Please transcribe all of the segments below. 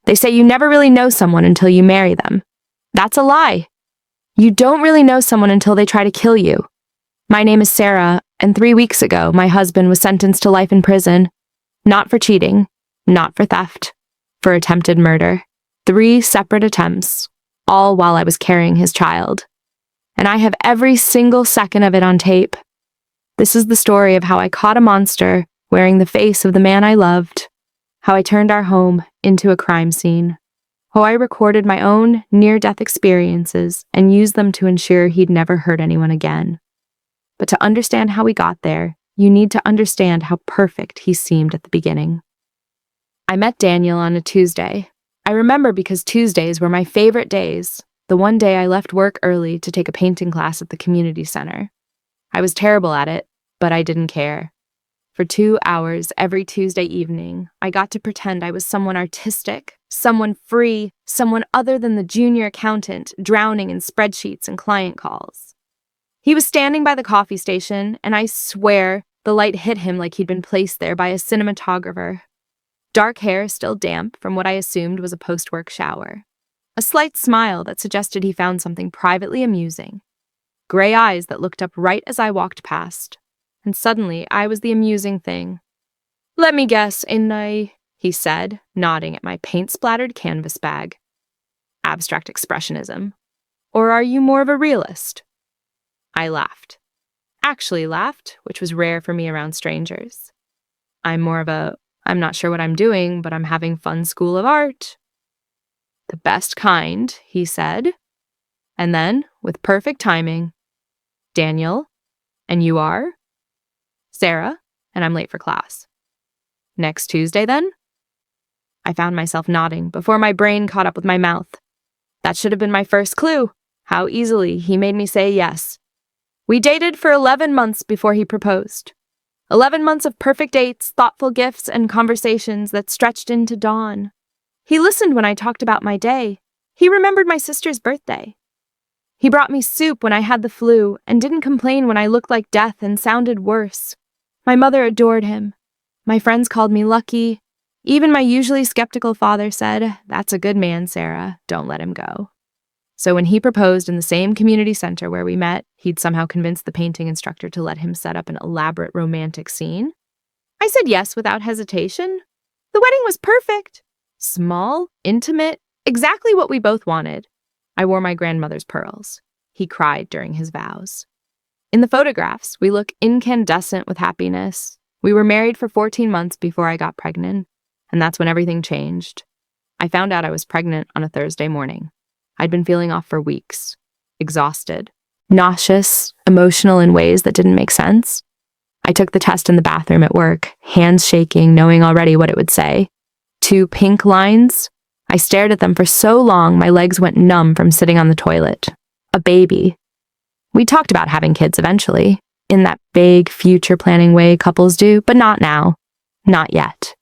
They say you never really know someone until you marry them. That's a lie. You don't really know someone until they try to kill you. My name is Sarah, and 3 weeks ago, my husband was sentenced to life in prison. Not for cheating, not for theft, for attempted murder. 3 separate attempts, all while I was carrying his child. And I have every single second of it on tape. This is the story of how I caught a monster wearing the face of the man I loved, how I turned our home into a crime scene, how I recorded my own near-death experiences and used them to ensure he'd never hurt anyone again. But to understand how we got there, you need to understand how perfect he seemed at the beginning. I met Daniel on a Tuesday. I remember because Tuesdays were my favorite days, the one day I left work early to take a painting class at the community center. I was terrible at it, but I didn't care. For 2 hours every Tuesday evening, I got to pretend I was someone artistic, someone free, someone other than the junior accountant drowning in spreadsheets and client calls. He was standing by the coffee station, and I swear the light hit him like he'd been placed there by a cinematographer. Dark hair still damp from what I assumed was a post-work shower. A slight smile that suggested he found something privately amusing. Gray eyes that looked up right as I walked past. And suddenly, I was the amusing thing. "Let me guess, he said, nodding at my paint-splattered canvas bag. "Abstract expressionism. Or are you more of a realist?" I laughed. Actually laughed, which was rare for me around strangers. I'm not sure what I'm doing, but I'm having fun school of art." "The best kind," he said. And then, with perfect timing, "Daniel, and you are?" "Sarah, and I'm late for class." "Next Tuesday, then?" I found myself nodding before my brain caught up with my mouth. That should have been my first clue. How easily he made me say yes. We dated for 11 months before he proposed. 11 months of perfect dates, thoughtful gifts, and conversations that stretched into dawn. He listened when I talked about my day. He remembered my sister's birthday. He brought me soup when I had the flu and didn't complain when I looked like death and sounded worse. My mother adored him. My friends called me lucky. Even my usually skeptical father said, "That's a good man, Sarah. Don't let him go." So when he proposed in the same community center where we met, he'd somehow convinced the painting instructor to let him set up an elaborate romantic scene. I said yes without hesitation. The wedding was perfect. Small, intimate, exactly what we both wanted. I wore my grandmother's pearls. He cried during his vows. In the photographs, we look incandescent with happiness. We were married for 14 months before I got pregnant, and that's when everything changed. I found out I was pregnant on a Thursday morning. I'd been feeling off for weeks, exhausted, nauseous, emotional in ways that didn't make sense. I took the test in the bathroom at work, hands shaking, knowing already what it would say. 2 pink lines. I stared at them for so long my legs went numb from sitting on the toilet. A baby. We talked about having kids eventually, in that vague future planning way couples do, but not now. Not yet.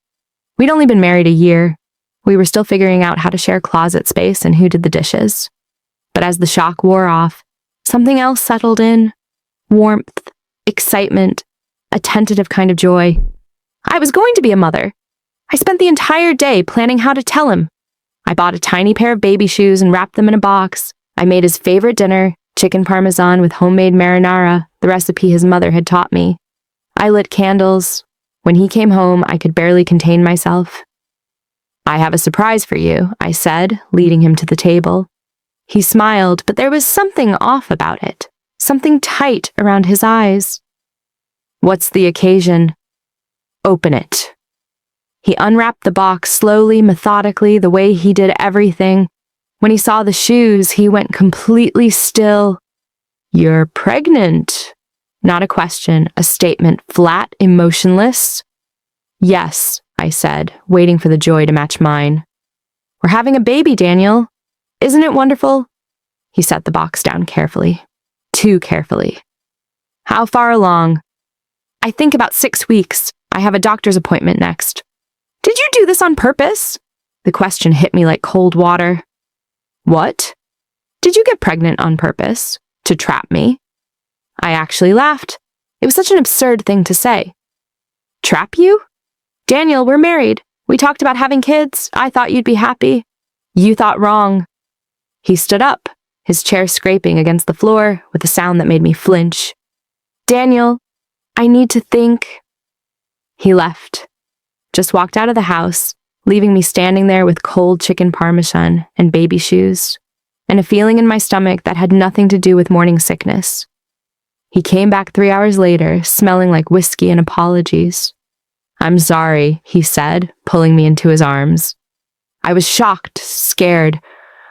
We'd only been married a year. We were still figuring out how to share closet space and who did the dishes. But as the shock wore off, something else settled in. Warmth, excitement, a tentative kind of joy. I was going to be a mother. I spent the entire day planning how to tell him. I bought a tiny pair of baby shoes and wrapped them in a box. I made his favorite dinner, chicken parmesan with homemade marinara, the recipe his mother had taught me. I lit candles. When he came home, I could barely contain myself. "I have a surprise for you," I said, leading him to the table. He smiled, but there was something off about it, something tight around his eyes. "What's the occasion?" "Open it." He unwrapped the box slowly, methodically, the way he did everything. When he saw the shoes, he went completely still. "You're pregnant." Not a question, a statement, flat, emotionless. "Yes," I said, waiting for the joy to match mine. "We're having a baby, Daniel. Isn't it wonderful?" He set the box down carefully. Too carefully. "How far along?" "I think about 6 weeks. I have a doctor's appointment next." "Did you do this on purpose?" The question hit me like cold water. "What?" "Did you get pregnant on purpose? To trap me?" I actually laughed. It was such an absurd thing to say. "Trap you?" "Daniel, we're married. We talked about having kids. I thought you'd be happy. You thought wrong." He stood up, his chair scraping against the floor with a sound that made me flinch. "Daniel, I need to think." He left, just walked out of the house, leaving me standing there with cold chicken parmesan and baby shoes, and a feeling in my stomach that had nothing to do with morning sickness. He came back 3 hours later, smelling like whiskey and apologies. "I'm sorry," he said, pulling me into his arms. I was shocked, scared,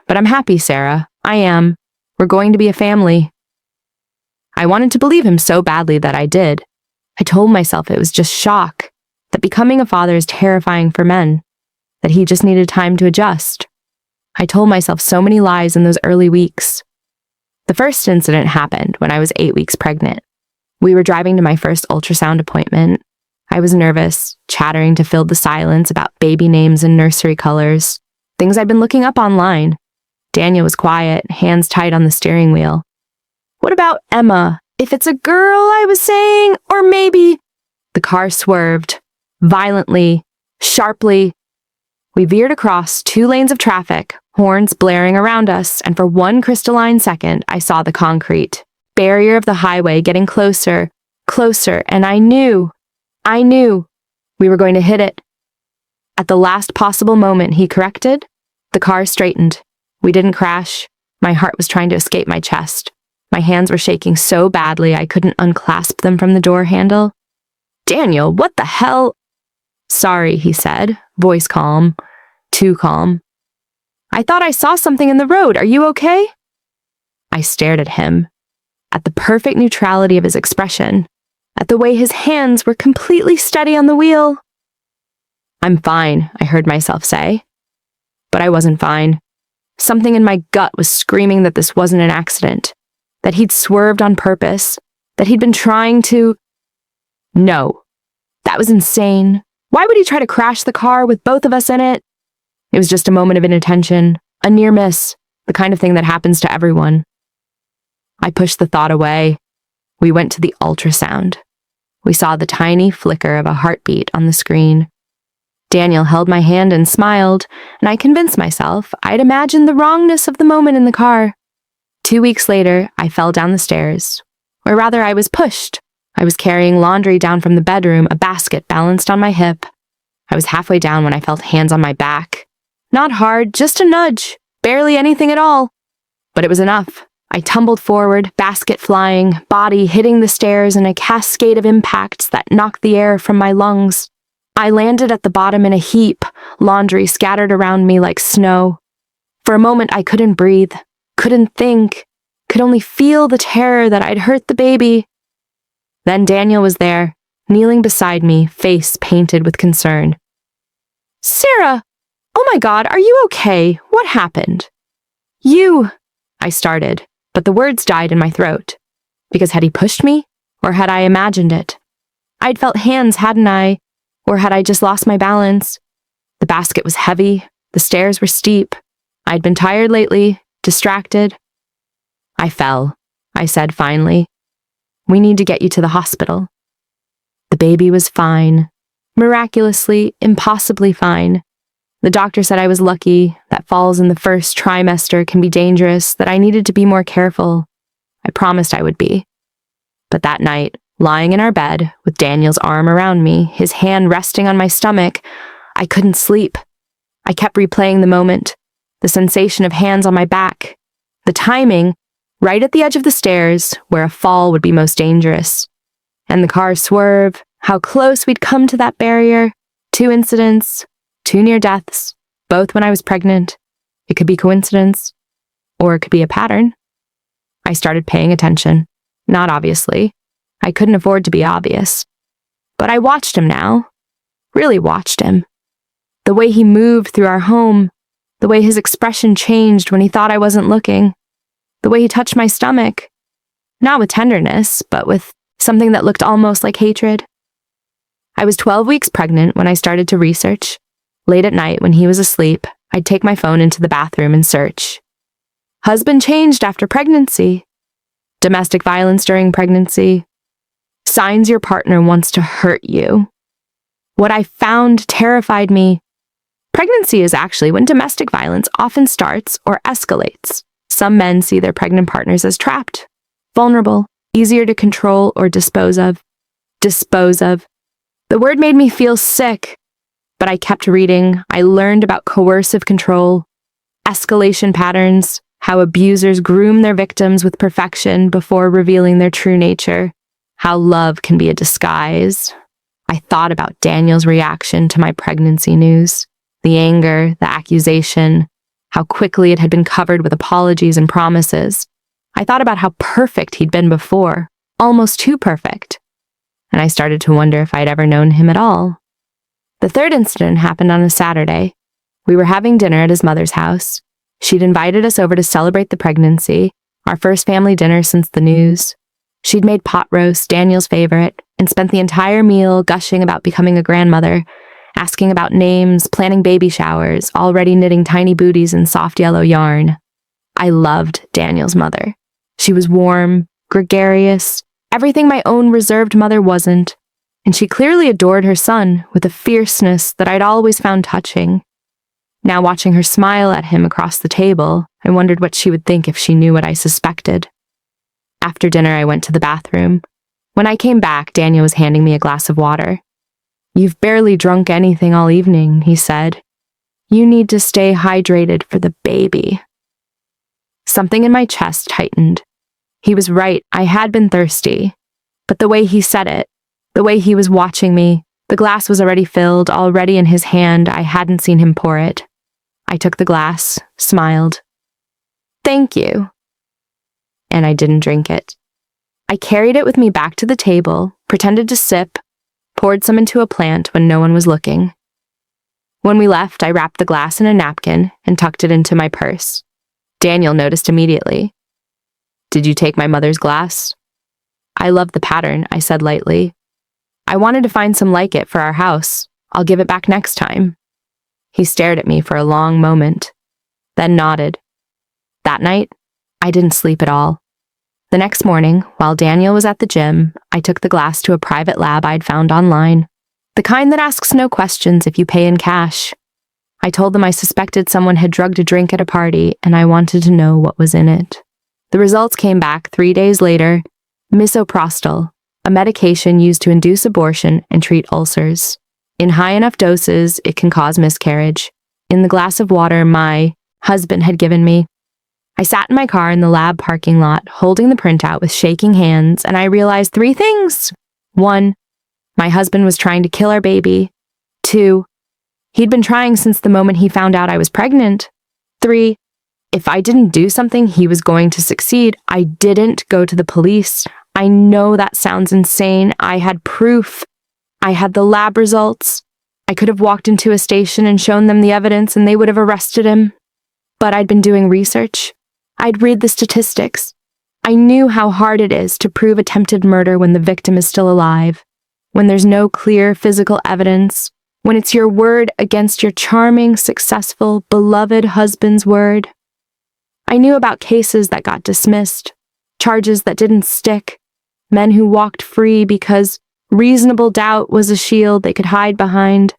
but I'm happy, Sarah. I am. We're going to be a family. I wanted to believe him so badly that I did. I told myself it was just shock, that becoming a father is terrifying for men, that he just needed time to adjust. I told myself so many lies in those early weeks. The first incident happened when I was 8 weeks pregnant. We were driving to my first ultrasound appointment. I was nervous, chattering to fill the silence about baby names and nursery colors, things I'd been looking up online. Daniel was quiet, hands tight on the steering wheel. "What about Emma? If it's a girl," I was saying, "or maybe—" The car swerved, violently, sharply. We veered across 2 lanes of traffic, horns blaring around us, and for one crystalline second, I saw the concrete barrier of the highway getting closer, closer, and I knew we were going to hit it. At the last possible moment, he corrected. The car straightened. We didn't crash. My heart was trying to escape my chest. My hands were shaking so badly I couldn't unclasp them from the door handle. "Daniel, what the hell?" "Sorry," he said, voice calm, too calm. "I thought I saw something in the road. Are you okay?" I stared at him, at the perfect neutrality of his expression, at the way his hands were completely steady on the wheel. "I'm fine," I heard myself say. But I wasn't fine. Something in my gut was screaming that this wasn't an accident, that he'd swerved on purpose, that he'd been trying to— No, that was insane. Why would he try to crash the car with both of us in it? It was just a moment of inattention, a near miss, the kind of thing that happens to everyone. I pushed the thought away. We went to the ultrasound. We saw the tiny flicker of a heartbeat on the screen. Daniel held my hand and smiled, and I convinced myself I'd imagined the wrongness of the moment in the car. 2 weeks later, I fell down the stairs. Or rather, I was pushed. I was carrying laundry down from the bedroom, a basket balanced on my hip. I was halfway down when I felt hands on my back. Not hard, just a nudge, barely anything at all. But it was enough. I tumbled forward, basket flying, body hitting the stairs in a cascade of impacts that knocked the air from my lungs. I landed at the bottom in a heap, laundry scattered around me like snow. For a moment, I couldn't breathe, couldn't think, could only feel the terror that I'd hurt the baby. Then Daniel was there, kneeling beside me, face painted with concern. "Sarah! Oh my God, are you okay? What happened?" I started, but the words died in my throat. Because had he pushed me, or had I imagined it? I'd felt hands, hadn't I? Or had I just lost my balance? The basket was heavy, the stairs were steep. I'd been tired lately, distracted. "I fell," I said finally. "We need to get you to the hospital." The baby was fine. Miraculously, impossibly fine. The doctor said I was lucky, that falls in the first trimester can be dangerous, that I needed to be more careful. I promised I would be. But that night, lying in our bed, with Daniel's arm around me, his hand resting on my stomach, I couldn't sleep. I kept replaying the moment, the sensation of hands on my back, the timing, right at the edge of the stairs, where a fall would be most dangerous. And the car swerve, how close we'd come to that barrier. 2 incidents, 2 near deaths, both when I was pregnant. It could be coincidence, or it could be a pattern. I started paying attention. Not obviously. I couldn't afford to be obvious. But I watched him now. Really watched him. The way he moved through our home. The way his expression changed when he thought I wasn't looking. The way he touched my stomach. Not with tenderness, but with something that looked almost like hatred. I was 12 weeks pregnant when I started to research. Late at night, when he was asleep, I'd take my phone into the bathroom and search. Husband changed after pregnancy. Domestic violence during pregnancy. Signs your partner wants to hurt you. What I found terrified me. Pregnancy is actually when domestic violence often starts or escalates. Some men see their pregnant partners as trapped, vulnerable, easier to control or dispose of. Dispose of. The word made me feel sick, but I kept reading. I learned about coercive control, escalation patterns, how abusers groom their victims with perfection before revealing their true nature, how love can be a disguise. I thought about Daniel's reaction to my pregnancy news, the anger, the accusation, how quickly it had been covered with apologies and promises. I thought about how perfect he'd been before, almost too perfect. And I started to wonder if I'd ever known him at all. The third incident happened on a Saturday. We were having dinner at his mother's house. She'd invited us over to celebrate the pregnancy, our first family dinner since the news. She'd made pot roast, Daniel's favorite, and spent the entire meal gushing about becoming a grandmother, asking about names, planning baby showers, already knitting tiny booties in soft yellow yarn. I loved Daniel's mother. She was warm, gregarious, everything my own reserved mother wasn't, and she clearly adored her son with a fierceness that I'd always found touching. Now watching her smile at him across the table, I wondered what she would think if she knew what I suspected. After dinner, I went to the bathroom. When I came back, Daniel was handing me a glass of water. "You've barely drunk anything all evening," he said. "You need to stay hydrated for the baby." Something in my chest tightened. He was right, I had been thirsty. But the way he said it, the way he was watching me, the glass was already filled, already in his hand. I hadn't seen him pour it. I took the glass, smiled. "Thank you." And I didn't drink it. I carried it with me back to the table, pretended to sip, poured some into a plant when no one was looking. When we left, I wrapped the glass in a napkin and tucked it into my purse. Daniel noticed immediately. "Did you take my mother's glass?" "I love the pattern," I said lightly. "I wanted to find some like it for our house. I'll give it back next time." He stared at me for a long moment, then nodded. That night, I didn't sleep at all. The next morning, while Daniel was at the gym, I took the glass to a private lab I'd found online, the kind that asks no questions if you pay in cash. I told them I suspected someone had drugged a drink at a party and I wanted to know what was in it. The results came back 3 days later: misoprostol, a medication used to induce abortion and treat ulcers. In high enough doses, it can cause miscarriage. In the glass of water my husband had given me. I sat in my car in the lab parking lot, holding the printout with shaking hands, and I realized 3 things. 1, my husband was trying to kill our baby. 2, he'd been trying since the moment he found out I was pregnant. 3, if I didn't do something, he was going to succeed. I didn't go to the police. I know that sounds insane. I had proof. I had the lab results. I could have walked into a station and shown them the evidence and they would have arrested him. But I'd been doing research. I'd read the statistics. I knew how hard it is to prove attempted murder when the victim is still alive, when there's no clear physical evidence, when it's your word against your charming, successful, beloved husband's word. I knew about cases that got dismissed, charges that didn't stick, men who walked free because reasonable doubt was a shield they could hide behind.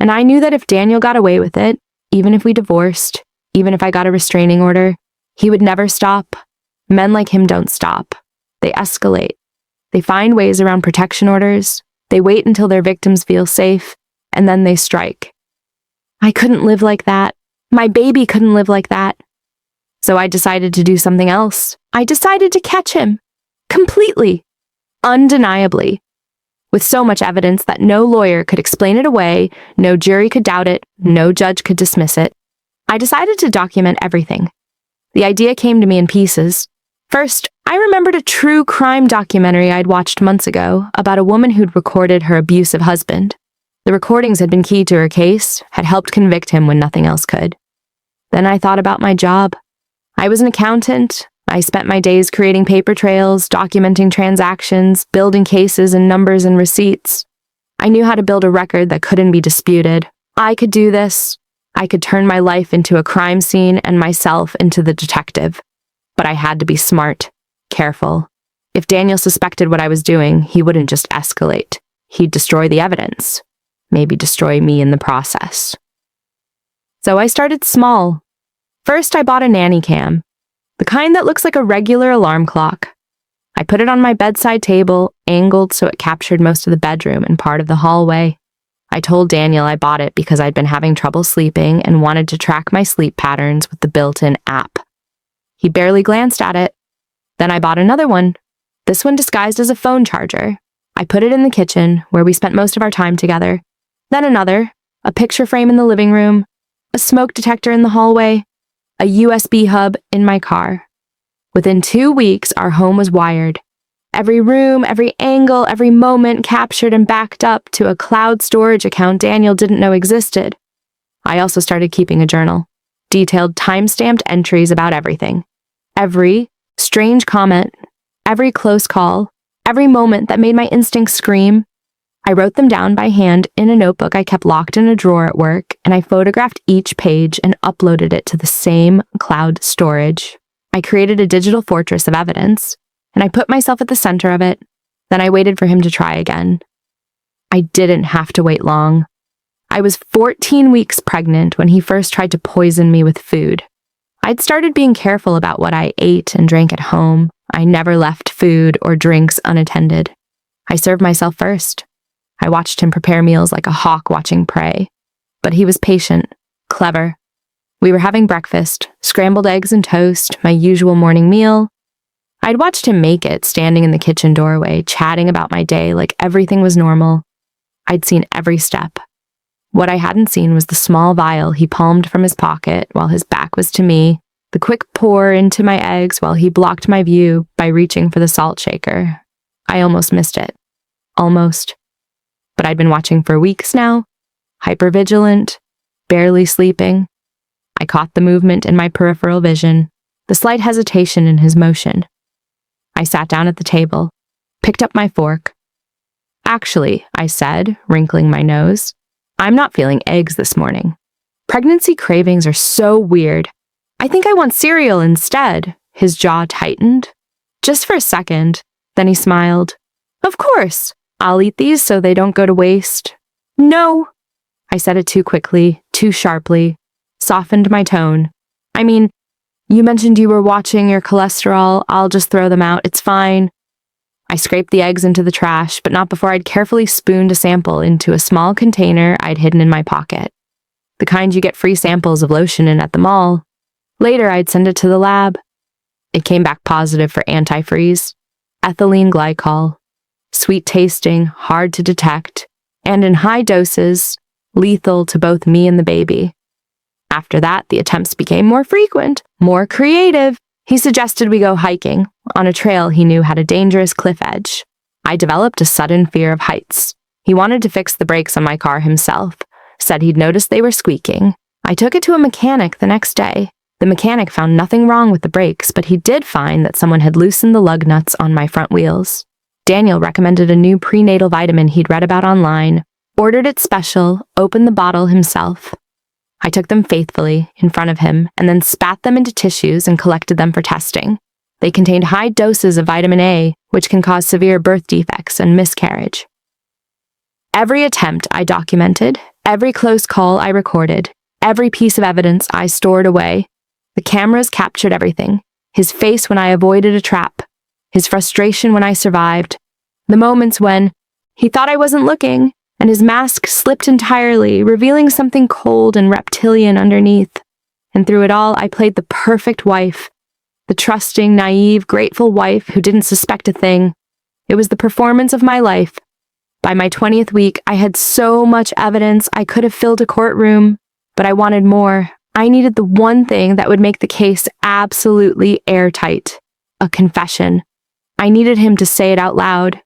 And I knew that if Daniel got away with it, even if we divorced, even if I got a restraining order, he would never stop. Men like him don't stop. They escalate. They find ways around protection orders. They wait until their victims feel safe, and then they strike. I couldn't live like that. My baby couldn't live like that. So I decided to do something else. I decided to catch him. Completely. Undeniably. With so much evidence that no lawyer could explain it away, no jury could doubt it, no judge could dismiss it. I decided to document everything. The idea came to me in pieces. First, I remembered a true crime documentary I'd watched months ago about a woman who'd recorded her abusive husband. The recordings had been key to her case, had helped convict him when nothing else could. Then I thought about my job. I was an accountant. I spent my days creating paper trails, documenting transactions, building cases and numbers and receipts. I knew how to build a record that couldn't be disputed. I could do this. I could turn my life into a crime scene and myself into the detective. But I had to be smart, careful. If Daniel suspected what I was doing, he wouldn't just escalate. He'd destroy the evidence. Maybe destroy me in the process. So I started small. First, I bought a nanny cam, the kind that looks like a regular alarm clock. I put it on my bedside table, angled so it captured most of the bedroom and part of the hallway. I told Daniel I bought it because I'd been having trouble sleeping and wanted to track my sleep patterns with the built-in app. He barely glanced at it. Then I bought another one, this one disguised as a phone charger. I put it in the kitchen, where we spent most of our time together. Then another, a picture frame in the living room, a smoke detector in the hallway, a USB hub in my car. Within 2 weeks, our home was wired. Every room, every angle, every moment captured and backed up to a cloud storage account Daniel didn't know existed. I also started keeping a journal, detailed time-stamped entries about everything. Every strange comment, every close call, every moment that made my instincts scream. I wrote them down by hand in a notebook I kept locked in a drawer at work, and I photographed each page and uploaded it to the same cloud storage. I created a digital fortress of evidence, and I put myself at the center of it. Then I waited for him to try again. I didn't have to wait long. I was 14 weeks pregnant when he first tried to poison me with food. I'd started being careful about what I ate and drank at home. I never left food or drinks unattended. I served myself first. I watched him prepare meals like a hawk watching prey. But he was patient, clever. We were having breakfast, scrambled eggs and toast, my usual morning meal. I'd watched him make it, standing in the kitchen doorway, chatting about my day like everything was normal. I'd seen every step. What I hadn't seen was the small vial he palmed from his pocket while his back was to me, the quick pour into my eggs while he blocked my view by reaching for the salt shaker. I almost missed it. Almost. But I'd been watching for weeks now, hypervigilant, barely sleeping. I caught the movement in my peripheral vision, the slight hesitation in his motion. I sat down at the table, picked up my fork. Actually, I said, wrinkling my nose, I'm not feeling eggs this morning. Pregnancy cravings are so weird. I think I want cereal instead. His jaw tightened. Just for a second. Then he smiled. Of course. I'll eat these so they don't go to waste. No. I said it too quickly, too sharply, softened my tone. I mean, you mentioned you were watching your cholesterol. I'll just throw them out. It's fine. I scraped the eggs into the trash, but not before I'd carefully spooned a sample into a small container I'd hidden in my pocket. The kind you get free samples of lotion in at the mall. Later, I'd send it to the lab. It came back positive for antifreeze, ethylene glycol, sweet tasting, hard to detect, and in high doses, lethal to both me and the baby. After that, the attempts became more frequent, more creative. He suggested we go hiking on a trail he knew had a dangerous cliff edge. I developed a sudden fear of heights. He wanted to fix the brakes on my car himself, said he'd noticed they were squeaking. I took it to a mechanic the next day. The mechanic found nothing wrong with the brakes, but he did find that someone had loosened the lug nuts on my front wheels. Daniel recommended a new prenatal vitamin he'd read about online, ordered it special, opened the bottle himself. I took them faithfully in front of him and then spat them into tissues and collected them for testing. They contained high doses of vitamin A, which can cause severe birth defects and miscarriage. Every attempt I documented, every close call I recorded, every piece of evidence I stored away. The cameras captured everything. His face when I avoided a trap, his frustration when I survived, the moments when he thought I wasn't looking, and his mask slipped entirely, revealing something cold and reptilian underneath. And through it all, I played the perfect wife, the trusting, naive, grateful wife who didn't suspect a thing. It was the performance of my life. By my 20th week, I had so much evidence I could have filled a courtroom, but I wanted more. I needed the one thing that would make the case absolutely airtight. A confession. I needed him to say it out loud,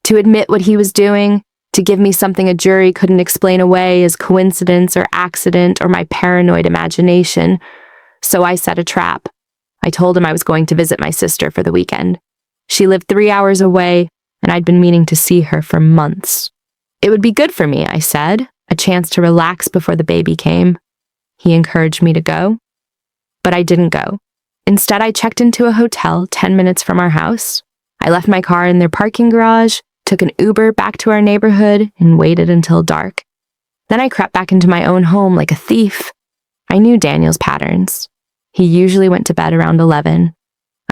to admit what he was doing, to give me something a jury couldn't explain away as coincidence or accident or my paranoid imagination. So I set a trap. I told him I was going to visit my sister for the weekend. She lived 3 hours away, and I'd been meaning to see her for months. It would be good for me, I said, a chance to relax before the baby came. He encouraged me to go, but I didn't go. Instead, I checked into a hotel 10 minutes from our house. I left my car in their parking garage, took an Uber back to our neighborhood, and waited until dark. Then I crept back into my own home like a thief. I knew Daniel's patterns. He usually went to bed around 11.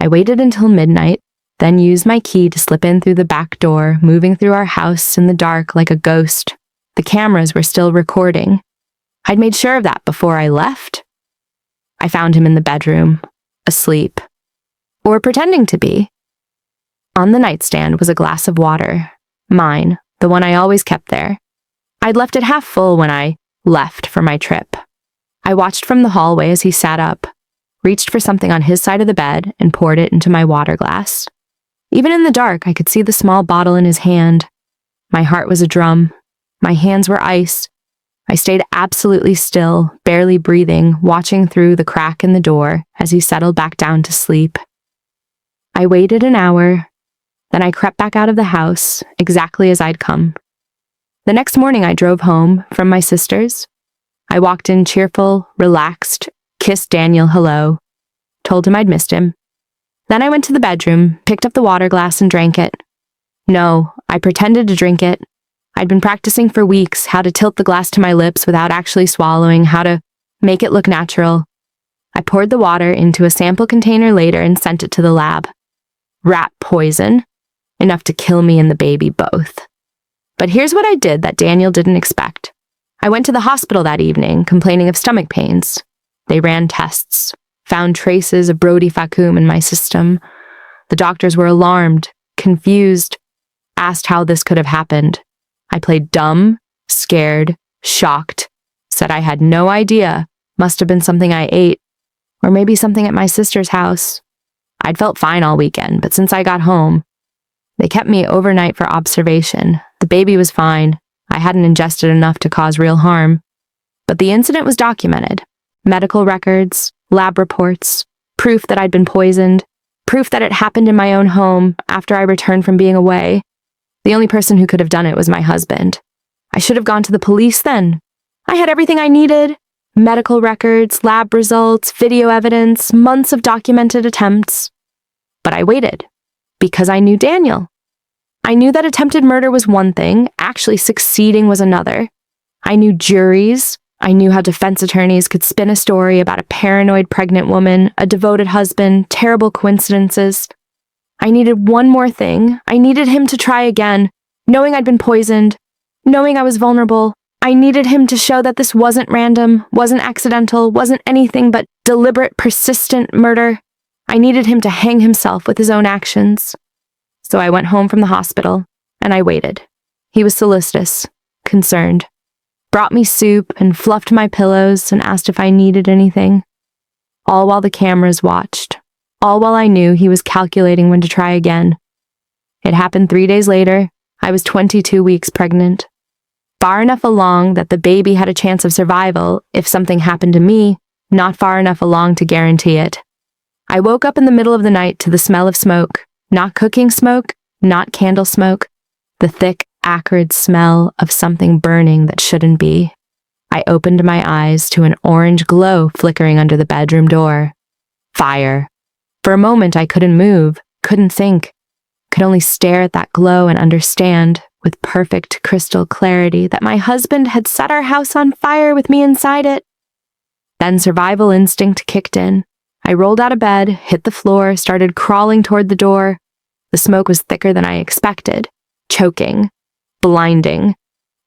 I waited until midnight, then used my key to slip in through the back door, moving through our house in the dark like a ghost. The cameras were still recording. I'd made sure of that before I left. I found him in the bedroom, asleep. Or pretending to be. On the nightstand was a glass of water. Mine, the one I always kept there. I'd left it half full when I left for my trip. I watched from the hallway as he sat up, reached for something on his side of the bed, and poured it into my water glass. Even in the dark, I could see the small bottle in his hand. My heart was a drum. My hands were ice. I stayed absolutely still, barely breathing, watching through the crack in the door as he settled back down to sleep. I waited an hour, then I crept back out of the house, exactly as I'd come. The next morning I drove home from my sister's. I walked in cheerful, relaxed, kissed Daniel hello, told him I'd missed him. Then I went to the bedroom, picked up the water glass and drank it. No, I pretended to drink it. I'd been practicing for weeks how to tilt the glass to my lips without actually swallowing, how to make it look natural. I poured the water into a sample container later and sent it to the lab. Rat poison. Enough to kill me and the baby both. But here's what I did that Daniel didn't expect. I went to the hospital that evening, complaining of stomach pains. They ran tests, found traces of brodifacoum in my system. The doctors were alarmed, confused, asked how this could have happened. I played dumb, scared, shocked, said I had no idea, must have been something I ate, or maybe something at my sister's house. I'd felt fine all weekend, but since I got home, they kept me overnight for observation. The baby was fine. I hadn't ingested enough to cause real harm. But the incident was documented. Medical records, lab reports, proof that I'd been poisoned, proof that it happened in my own home after I returned from being away. The only person who could have done it was my husband. I should have gone to the police then. I had everything I needed. Medical records, lab results, video evidence, months of documented attempts. But I waited. Because I knew Daniel. I knew that attempted murder was one thing, actually succeeding was another. I knew juries. I knew how defense attorneys could spin a story about a paranoid pregnant woman, a devoted husband, terrible coincidences. I needed one more thing. I needed him to try again, knowing I'd been poisoned, knowing I was vulnerable. I needed him to show that this wasn't random, wasn't accidental, wasn't anything but deliberate, persistent murder. I needed him to hang himself with his own actions. So I went home from the hospital, and I waited. He was solicitous, concerned, brought me soup and fluffed my pillows and asked if I needed anything. All while the cameras watched. All while I knew he was calculating when to try again. It happened 3 days later. I was 22 weeks pregnant. Far enough along that the baby had a chance of survival if something happened to me, not far enough along to guarantee it. I woke up in the middle of the night to the smell of smoke. Not cooking smoke, not candle smoke. The thick, acrid smell of something burning that shouldn't be. I opened my eyes to an orange glow flickering under the bedroom door. Fire. For a moment I couldn't move, couldn't think, could only stare at that glow and understand, with perfect crystal clarity, that my husband had set our house on fire with me inside it. Then survival instinct kicked in. I rolled out of bed, hit the floor, started crawling toward the door. The smoke was thicker than I expected, choking, blinding.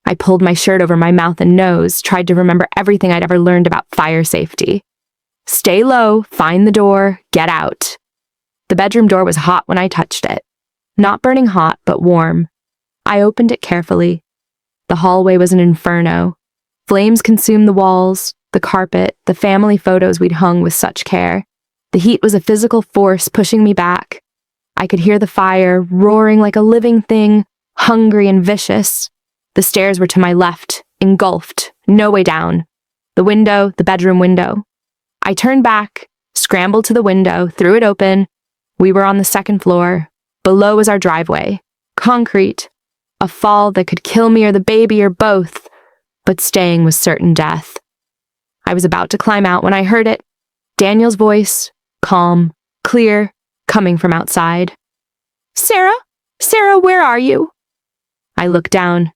I pulled my shirt over my mouth and nose, tried to remember everything I'd ever learned about fire safety. Stay low, find the door, get out. The bedroom door was hot when I touched it. Not burning hot, but warm. I opened it carefully. The hallway was an inferno. Flames consumed the walls, the carpet, the family photos we'd hung with such care. The heat was a physical force pushing me back. I could hear the fire roaring like a living thing, hungry and vicious. The stairs were to my left, engulfed, no way down. The window, the bedroom window. I turned back, scrambled to the window, threw it open. We were on the second floor. Below was our driveway. Concrete. A fall that could kill me or the baby or both. But staying was certain death. I was about to climb out when I heard it. Daniel's voice, calm, clear, coming from outside. Sarah? Sarah, where are you? I looked down.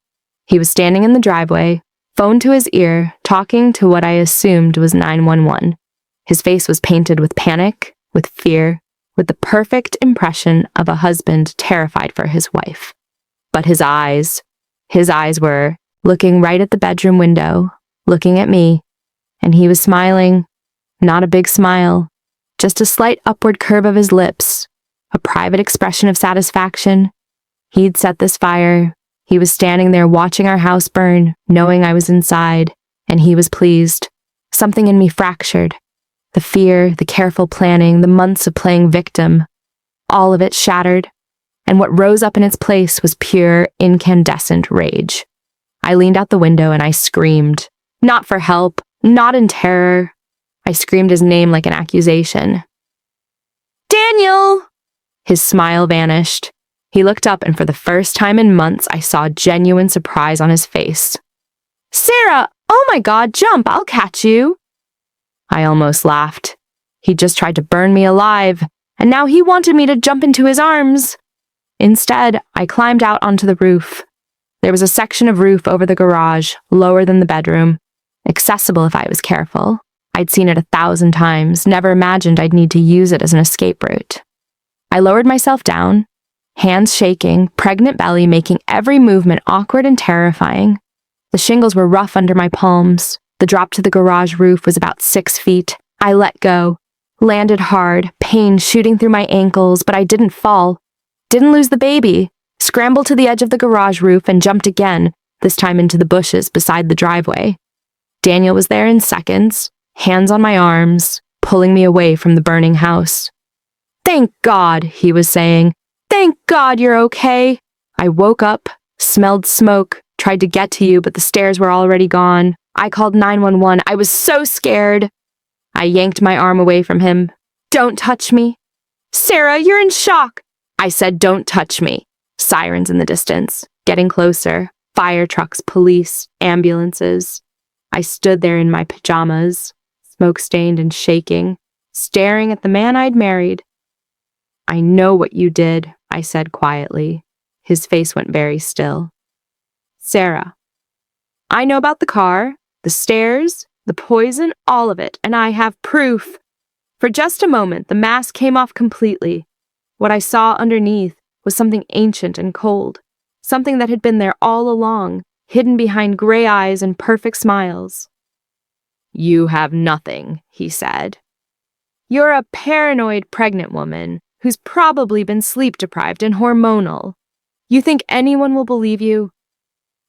He was standing in the driveway, phone to his ear, talking to what I assumed was 911. His face was painted with panic, with fear, with the perfect impression of a husband terrified for his wife. But his eyes were looking right at the bedroom window, looking at me, and he was smiling. Not a big smile, just a slight upward curve of his lips, a private expression of satisfaction. He'd set this fire. He was standing there watching our house burn, knowing I was inside, and he was pleased. Something in me fractured. The fear, the careful planning, the months of playing victim, all of it shattered, and what rose up in its place was pure, incandescent rage. I leaned out the window and I screamed. Not for help, not in terror. I screamed his name like an accusation. "Daniel!" His smile vanished. He looked up, and for the first time in months, I saw genuine surprise on his face. "Sarah! Oh my God, jump! I'll catch you!" I almost laughed. He just tried to burn me alive, and now he wanted me to jump into his arms. Instead, I climbed out onto the roof. There was a section of roof over the garage, lower than the bedroom, accessible if I was careful. I'd seen it 1,000 times, never imagined I'd need to use it as an escape route. I lowered myself down, hands shaking, pregnant belly making every movement awkward and terrifying. The shingles were rough under my palms. The drop to the garage roof was about 6 feet. I let go, landed hard, pain shooting through my ankles, but I didn't fall. Didn't lose the baby. Scrambled to the edge of the garage roof and jumped again, this time into the bushes beside the driveway. Daniel was there in seconds, hands on my arms, pulling me away from the burning house. "Thank God," he was saying. "Thank God you're okay." I woke up, smelled smoke, tried to get to you, but the stairs were already gone. I called 911. I was so scared. I yanked my arm away from him. "Don't touch me." "Sarah, you're in shock." I said, "Don't touch me." Sirens in the distance, getting closer. Fire trucks, police, ambulances. I stood there in my pajamas, smoke-stained and shaking, staring at the man I'd married. "I know what you did," I said quietly. His face went very still. "Sarah, I know about the car, the stairs, the poison, all of it, and I have proof." For just a moment, the mask came off completely. What I saw underneath was something ancient and cold, something that had been there all along, hidden behind gray eyes and perfect smiles. "You have nothing," he said. "You're a paranoid pregnant woman who's probably been sleep-deprived and hormonal. You think anyone will believe you?"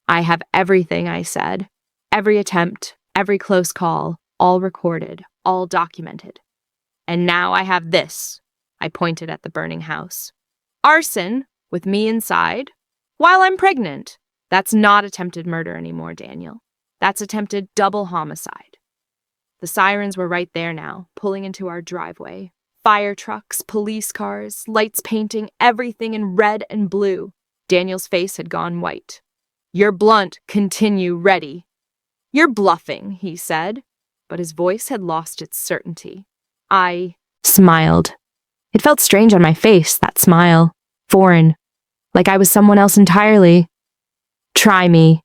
"I have everything," I said. "Every attempt, every close call, all recorded, all documented. And now I have this." I pointed at the burning house. "Arson, with me inside, while I'm pregnant. That's not attempted murder anymore, Daniel. That's attempted double homicide." The sirens were right there now, pulling into our driveway. Fire trucks, police cars, lights painting everything in red and blue. Daniel's face had gone white. "You're blunt, continue, ready." "You're bluffing," he said, but his voice had lost its certainty. I smiled. It felt strange on my face, that smile. Foreign. Like I was someone else entirely. "Try me."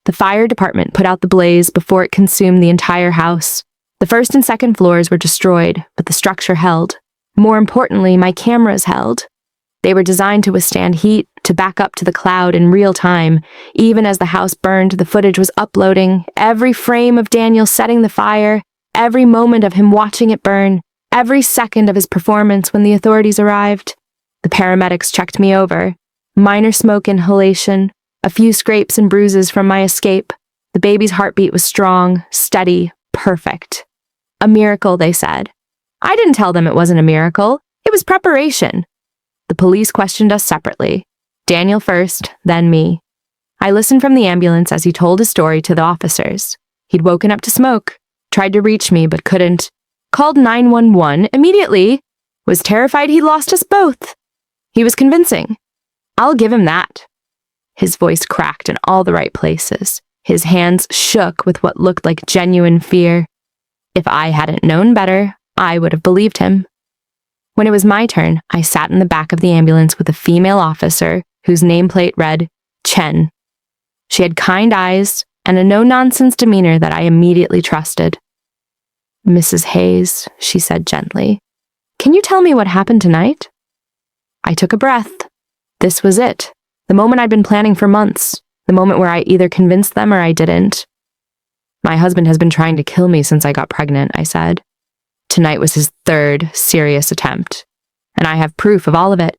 The fire department put out the blaze before it consumed the entire house. The first and second floors were destroyed, but the structure held. More importantly, my cameras held. They were designed to withstand heat, to back up to the cloud in real time. Even as the house burned, the footage was uploading. Every frame of Daniel setting the fire, every moment of him watching it burn, every second of his performance when the authorities arrived. The paramedics checked me over. Minor smoke inhalation, a few scrapes and bruises from my escape. The baby's heartbeat was strong, steady, perfect. A miracle, they said. I didn't tell them it wasn't a miracle. It was preparation. The police questioned us separately. Daniel first, then me. I listened from the ambulance as he told his story to the officers. He'd woken up to smoke, tried to reach me but couldn't. Called 911 immediately. Was terrified he'd lost us both. He was convincing. I'll give him that. His voice cracked in all the right places. His hands shook with what looked like genuine fear. If I hadn't known better, I would have believed him. When it was my turn, I sat in the back of the ambulance with a female officer whose nameplate read Chen. She had kind eyes and a no-nonsense demeanor that I immediately trusted. "Mrs. Hayes," she said gently, "can you tell me what happened tonight?" I took a breath. This was it. The moment I'd been planning for months. The moment where I either convinced them or I didn't. "My husband has been trying to kill me since I got pregnant," I said. "Tonight was his third serious attempt, and I have proof of all of it."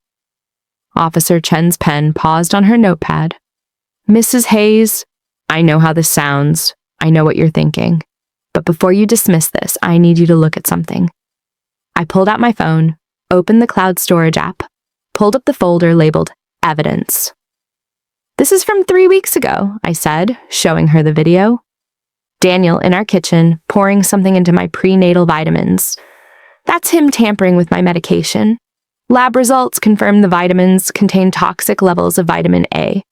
Officer Chen's pen paused on her notepad. "Mrs. Hayes, I know how this sounds. I know what you're thinking. But before you dismiss this, I need you to look at something." I pulled out my phone, opened the cloud storage app, pulled up the folder labeled Evidence. "This is from 3 weeks ago," I said, showing her the video. Daniel in our kitchen, pouring something into my prenatal vitamins. That's him tampering with my medication. Lab results confirm the vitamins contain toxic levels of vitamin A.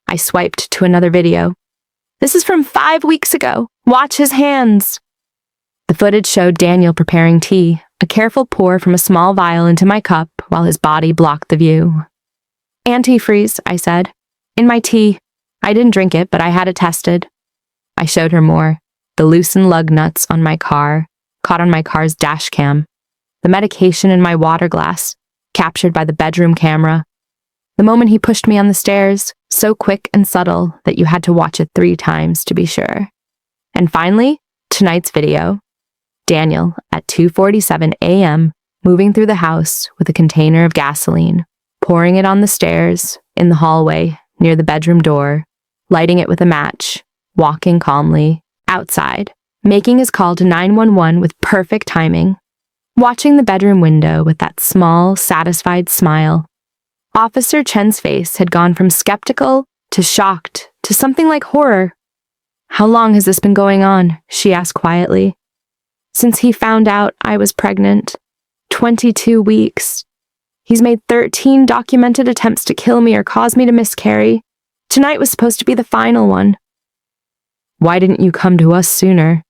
I swiped to another video. "This is from 5 weeks ago. Watch his hands." The footage showed Daniel preparing tea, a careful pour from a small vial into my cup while his body blocked the view. "Antifreeze," I said. "In my tea. I didn't drink it, but I had it tested." I showed her more. The loosened lug nuts on my car, caught on my car's dash cam. The medication in my water glass, captured by the bedroom camera. The moment he pushed me on the stairs, so quick and subtle that you had to watch it 3 times to be sure. And finally, tonight's video. Daniel at 2:47 a.m. moving through the house with a container of gasoline, pouring it on the stairs, in the hallway, near the bedroom door, lighting it with a match, walking calmly, outside, making his call to 911 with perfect timing, watching the bedroom window with that small, satisfied smile. Officer Chen's face had gone from skeptical to shocked to something like horror. "How long has this been going on?" she asked quietly. "Since he found out I was pregnant. 22 weeks. He's made 13 documented attempts to kill me or cause me to miscarry. Tonight was supposed to be the final one." "Why didn't you come to us sooner?"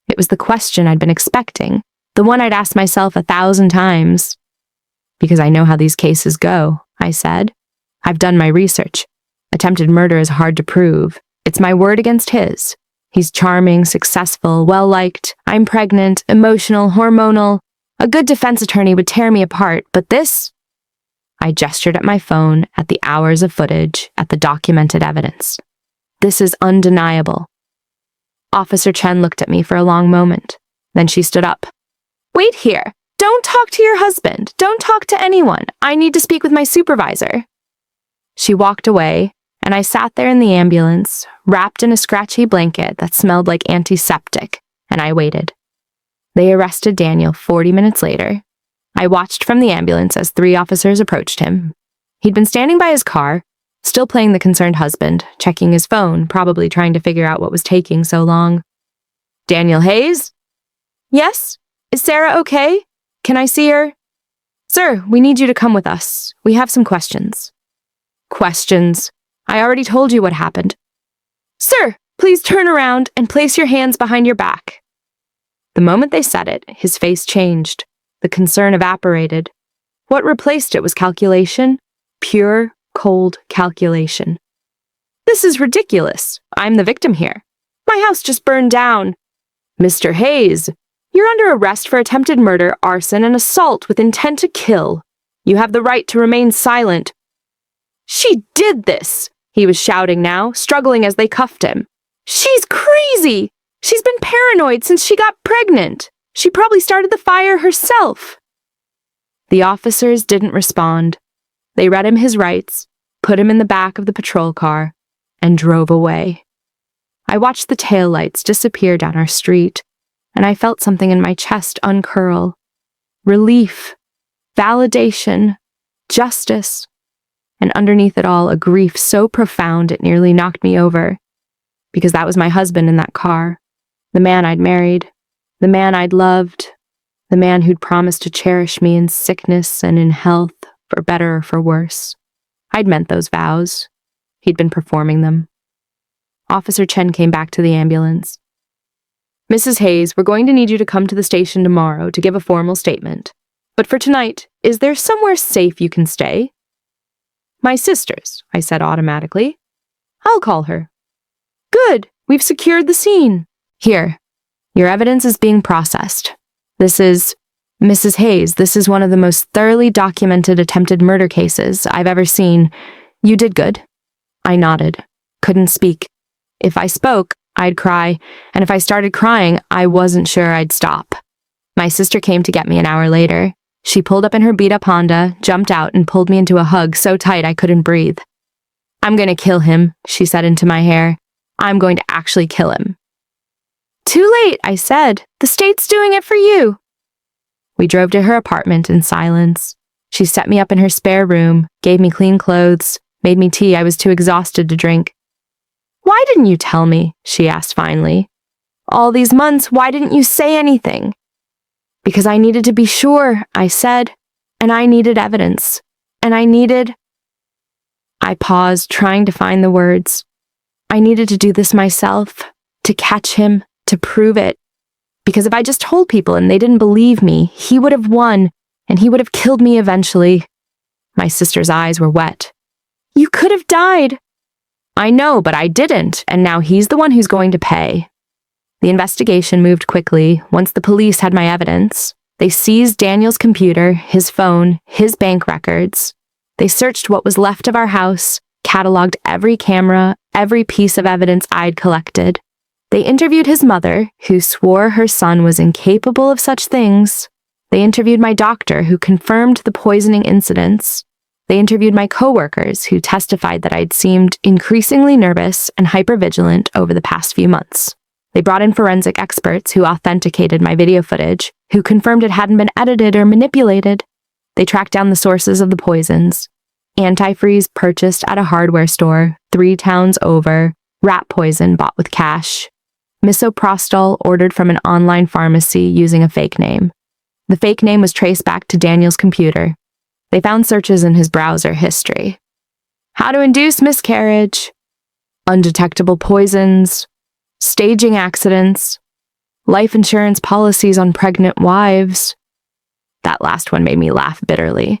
It was the question I'd been expecting, the one I'd asked myself 1,000 times. "Because I know how these cases go," I said. "I've done my research. Attempted murder is hard to prove. It's my word against his. He's charming, successful, well-liked. I'm pregnant, emotional, hormonal. A good defense attorney would tear me apart, but this..." I gestured at my phone, at the hours of footage, at the documented evidence. "This is undeniable." Officer Chen looked at me for a long moment. Then she stood up. "Wait here. Don't talk to your husband. Don't talk to anyone. I need to speak with my supervisor." She walked away, and I sat there in the ambulance, wrapped in a scratchy blanket that smelled like antiseptic, and I waited. They arrested Daniel 40 minutes later. I watched from the ambulance as 3 officers approached him. He'd been standing by his car, still playing the concerned husband, checking his phone, probably trying to figure out what was taking so long. "Daniel Hayes?" "Yes? Is Sarah okay? Can I see her?" "Sir, we need you to come with us. We have some questions." "Questions? I already told you what happened." "Sir, please turn around and place your hands behind your back." The moment they said it, his face changed. The concern evaporated. What replaced it was calculation. Pure, cold calculation. "This is ridiculous. I'm the victim here. My house just burned down." "Mr. Hayes, you're under arrest for attempted murder, arson, and assault with intent to kill. You have the right to remain silent." "She did this," he was shouting now, struggling as they cuffed him. "She's crazy. She's been paranoid since she got pregnant. She probably started the fire herself." The officers didn't respond. They read him his rights, put him in the back of the patrol car, and drove away. I watched the taillights disappear down our street, and I felt something in my chest uncurl. Relief, validation, justice, and underneath it all, a grief so profound it nearly knocked me over. Because that was my husband in that car, the man I'd married, the man I'd loved, the man who'd promised to cherish me in sickness and in health, for better or for worse. I'd meant those vows. He'd been performing them. Officer Chen came back to the ambulance. "Mrs. Hayes, we're going to need you to come to the station tomorrow to give a formal statement. But for tonight, is there somewhere safe you can stay?" "My sister's," I said automatically. "I'll call her." "Good. We've secured the scene. Here, your evidence is being processed. This is Mrs. Hayes. This is one of the most thoroughly documented attempted murder cases I've ever seen. You did good." I nodded. Couldn't speak. If I spoke, I'd cry, and if I started crying, I wasn't sure I'd stop. My sister came to get me an hour later. She pulled up in her beat-up Honda, jumped out, and pulled me into a hug so tight I couldn't breathe. "I'm going to kill him," she said into my hair. "I'm going to actually kill him." "Too late," I said. "The state's doing it for you." We drove to her apartment in silence. She set me up in her spare room, gave me clean clothes, made me tea I was too exhausted to drink. "Why didn't you tell me?" she asked finally. "All these months, why didn't you say anything?" "Because I needed to be sure," I said, "and I needed evidence, and I paused, trying to find the words. I needed to do this myself, to catch him, to prove it. Because if I just told people and they didn't believe me, he would have won, and he would have killed me eventually." My sister's eyes were wet. "You could have died." "I know, but I didn't, and now he's the one who's going to pay." The investigation moved quickly. Once the police had my evidence, they seized Daniel's computer, his phone, his bank records. They searched what was left of our house, cataloged every camera, every piece of evidence I'd collected. They interviewed his mother, who swore her son was incapable of such things. They interviewed my doctor, who confirmed the poisoning incidents. They interviewed my coworkers, who testified that I'd seemed increasingly nervous and hypervigilant over the past few months. They brought in forensic experts who authenticated my video footage, who confirmed it hadn't been edited or manipulated. They tracked down the sources of the poisons. Antifreeze purchased at a hardware store 3 towns over, rat poison bought with cash. Misoprostol ordered from an online pharmacy using a fake name. The fake name was traced back to Daniel's computer. They found searches in his browser history. How to induce miscarriage, undetectable poisons, staging accidents, life insurance policies on pregnant wives. That last one made me laugh bitterly.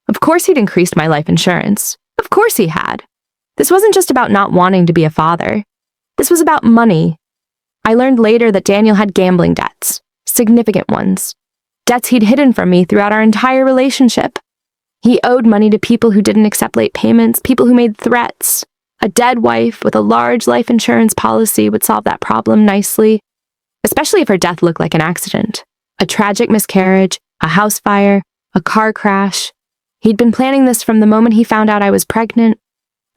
Of course he'd increased my life insurance. Of course he had. This wasn't just about not wanting to be a father. This was about money. I learned later that Daniel had gambling debts, significant ones. Debts he'd hidden from me throughout our entire relationship. He owed money to people who didn't accept late payments, people who made threats. A dead wife with a large life insurance policy would solve that problem nicely, especially if her death looked like an accident. A tragic miscarriage, a house fire, a car crash. He'd been planning this from the moment he found out I was pregnant,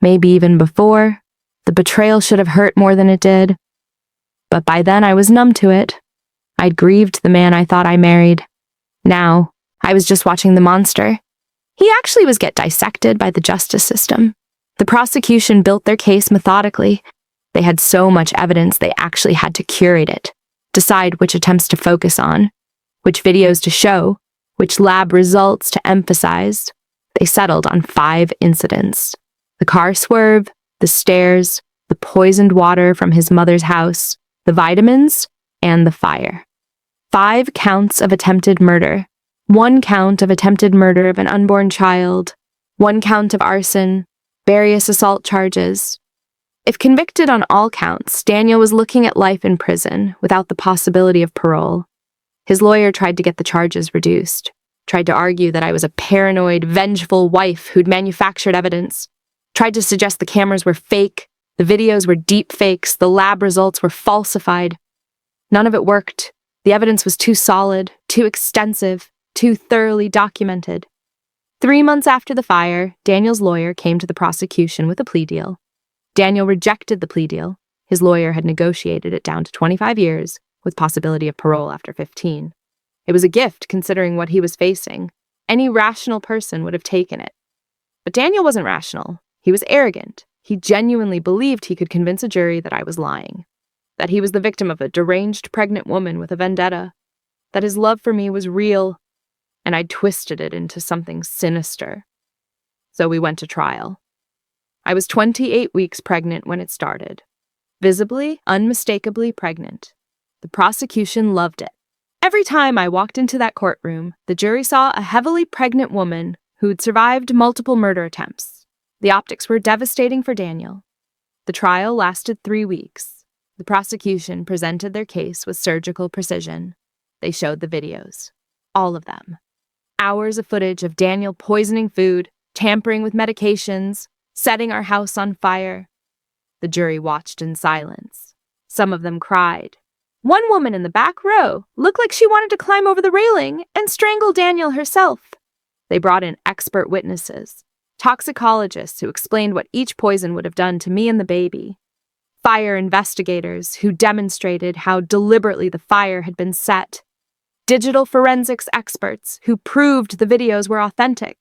maybe even before. The betrayal should have hurt more than it did. But by then I was numb to it. I'd grieved the man I thought I married. Now, I was just watching the monster. He actually was get dissected by the justice system. The prosecution built their case methodically. They had so much evidence they actually had to curate it, decide which attempts to focus on, which videos to show, which lab results to emphasize. They settled on 5 incidents. The car swerve, the stairs, the poisoned water from his mother's house, the vitamins, and the fire. 5 counts of attempted murder. 1 count of attempted murder of an unborn child. 1 count of arson. Various assault charges. If convicted on all counts, Daniel was looking at life in prison without the possibility of parole. His lawyer tried to get the charges reduced, tried to argue that I was a paranoid, vengeful wife who'd manufactured evidence, tried to suggest the cameras were fake, the videos were deep fakes, the lab results were falsified. None of it worked. The evidence was too solid, too extensive, too thoroughly documented. 3 months after the fire, Daniel's lawyer came to the prosecution with a plea deal. Daniel rejected the plea deal. His lawyer had negotiated it down to 25 years, with possibility of parole after 15. It was a gift considering what he was facing. Any rational person would have taken it. But Daniel wasn't rational. He was arrogant. He genuinely believed he could convince a jury that I was lying, that he was the victim of a deranged pregnant woman with a vendetta, that his love for me was real, and I'd twisted it into something sinister. So we went to trial. I was 28 weeks pregnant when it started. Visibly, unmistakably pregnant. The prosecution loved it. Every time I walked into that courtroom, the jury saw a heavily pregnant woman who'd survived multiple murder attempts. The optics were devastating for Daniel. The trial lasted 3 weeks. The prosecution presented their case with surgical precision. They showed the videos. All of them. Hours of footage of Daniel poisoning food, tampering with medications, setting our house on fire. The jury watched in silence. Some of them cried. One woman in the back row looked like she wanted to climb over the railing and strangle Daniel herself. They brought in expert witnesses, toxicologists who explained what each poison would have done to me and the baby, fire investigators who demonstrated how deliberately the fire had been set, digital forensics experts who proved the videos were authentic.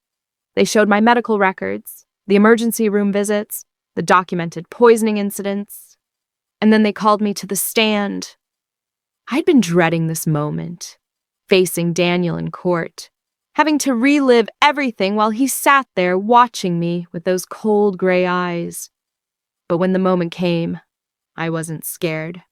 They showed my medical records, the emergency room visits, the documented poisoning incidents, and then they called me to the stand. I'd been dreading this moment, facing Daniel in court, having to relive everything while he sat there watching me with those cold gray eyes. But when the moment came, I wasn't scared.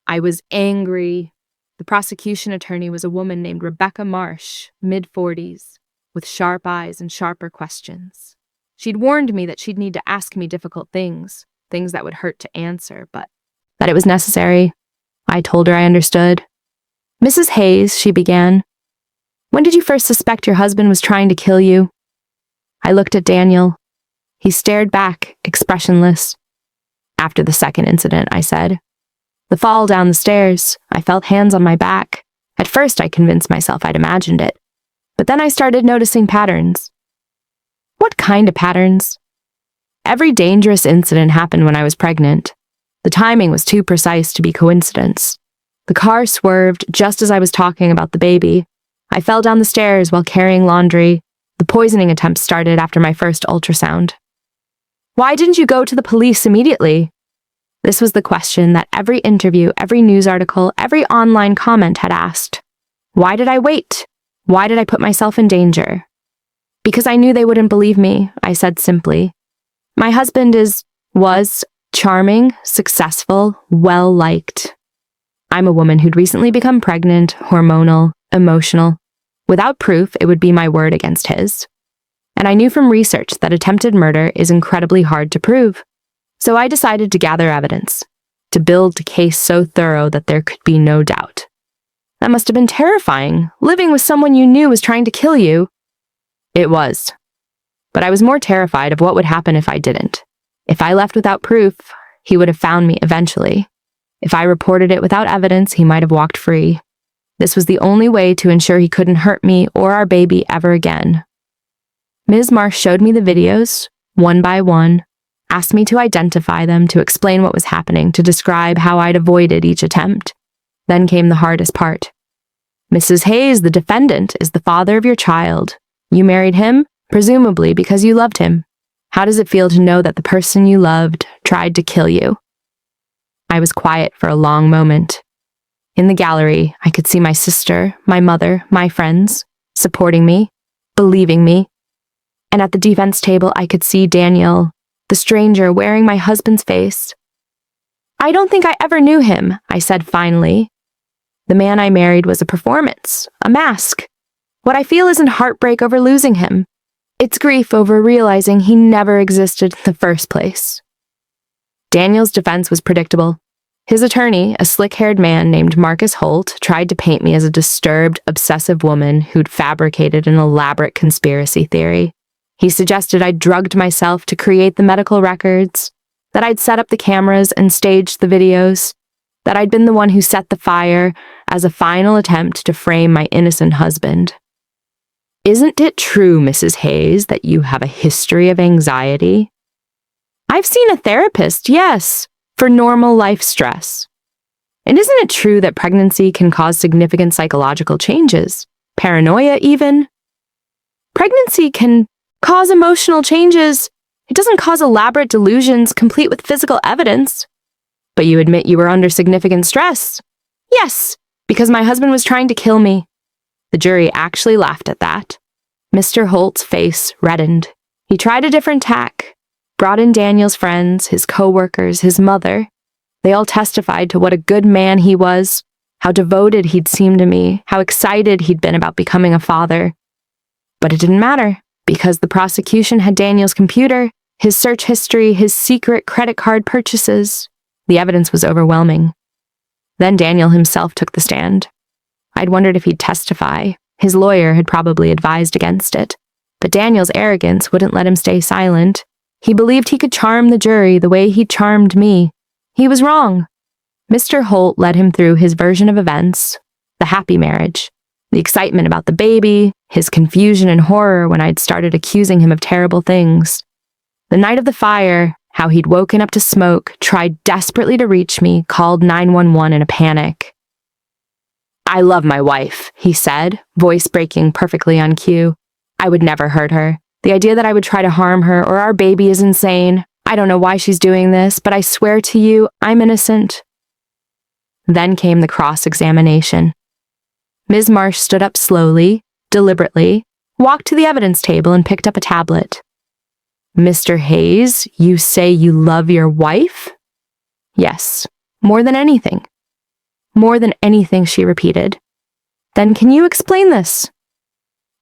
I was angry. The prosecution attorney was a woman named Rebecca Marsh, mid-40s, with sharp eyes and sharper questions. She'd warned me that she'd need to ask me difficult things that would hurt to answer, but that it was necessary. I told her I understood. "Mrs. Hayes," she began, "when did you first suspect your husband was trying to kill you?" I looked at Daniel. He stared back, expressionless. "After the second incident," I said. "The fall down the stairs. I felt hands on my back. At first, I convinced myself I'd imagined it. But then I started noticing patterns." "What kind of patterns?" "Every dangerous incident happened when I was pregnant. The timing was too precise to be coincidence. The car swerved just as I was talking about the baby. I fell down the stairs while carrying laundry. The poisoning attempt started after my first ultrasound." "Why didn't you go to the police immediately?" This was the question that every interview, every news article, every online comment had asked. Why did I wait? Why did I put myself in danger? "Because I knew they wouldn't believe me," I said simply. "My husband was charming, successful, well-liked. I'm a woman who'd recently become pregnant, hormonal, emotional. Without proof, it would be my word against his. And I knew from research that attempted murder is incredibly hard to prove. So I decided to gather evidence, to build a case so thorough that there could be no doubt. That must have been terrifying, living with someone you knew was trying to kill you." It was. But I was more terrified of what would happen if I didn't. If I left without proof, he would have found me eventually. If I reported it without evidence, he might have walked free. This was the only way to ensure he couldn't hurt me or our baby ever again. Ms. Marsh showed me the videos, one by one, asked me to identify them, to explain what was happening, to describe how I'd avoided each attempt. Then came the hardest part. "Mrs. Hayes, the defendant, is the father of your child. You married him, presumably because you loved him. How does it feel to know that the person you loved tried to kill you?" I was quiet for a long moment. In the gallery, I could see my sister, my mother, my friends, supporting me, believing me. And at the defense table, I could see Daniel, the stranger wearing my husband's face. "I don't think I ever knew him," I said finally. "The man I married was a performance, a mask. What I feel isn't heartbreak over losing him. It's grief over realizing he never existed in the first place." Daniel's defense was predictable. His attorney, a slick-haired man named Marcus Holt, tried to paint me as a disturbed, obsessive woman who'd fabricated an elaborate conspiracy theory. He suggested I'd drugged myself to create the medical records, that I'd set up the cameras and staged the videos, that I'd been the one who set the fire as a final attempt to frame my innocent husband. "Isn't it true, Mrs. Hayes, that you have a history of anxiety?" "I've seen a therapist, yes, for normal life stress." "And isn't it true that pregnancy can cause significant psychological changes, paranoia even?" "Pregnancy can cause emotional changes. It doesn't cause elaborate delusions complete with physical evidence." "But you admit you were under significant stress." "Yes, because my husband was trying to kill me." The jury actually laughed at that. Mr. Holt's face reddened. He tried a different tack, brought in Daniel's friends, his co-workers, his mother. They all testified to what a good man he was, how devoted he'd seemed to me, how excited he'd been about becoming a father. But it didn't matter, because the prosecution had Daniel's computer, his search history, his secret credit card purchases. The evidence was overwhelming. Then Daniel himself took the stand. I'd wondered if he'd testify. His lawyer had probably advised against it. But Daniel's arrogance wouldn't let him stay silent. He believed he could charm the jury the way he charmed me. He was wrong. Mr. Holt led him through his version of events, the happy marriage, the excitement about the baby, his confusion and horror when I'd started accusing him of terrible things. The night of the fire, how he'd woken up to smoke, tried desperately to reach me, called 911 in a panic. "I love my wife," he said, voice breaking perfectly on cue. "I would never hurt her. The idea that I would try to harm her or our baby is insane. I don't know why she's doing this, but I swear to you, I'm innocent." Then came the cross-examination. Ms. Marsh stood up slowly, deliberately, walked to the evidence table and picked up a tablet. "Mr. Hayes, you say you love your wife?" "Yes, more than anything." "More than anything," she repeated. "Then can you explain this?"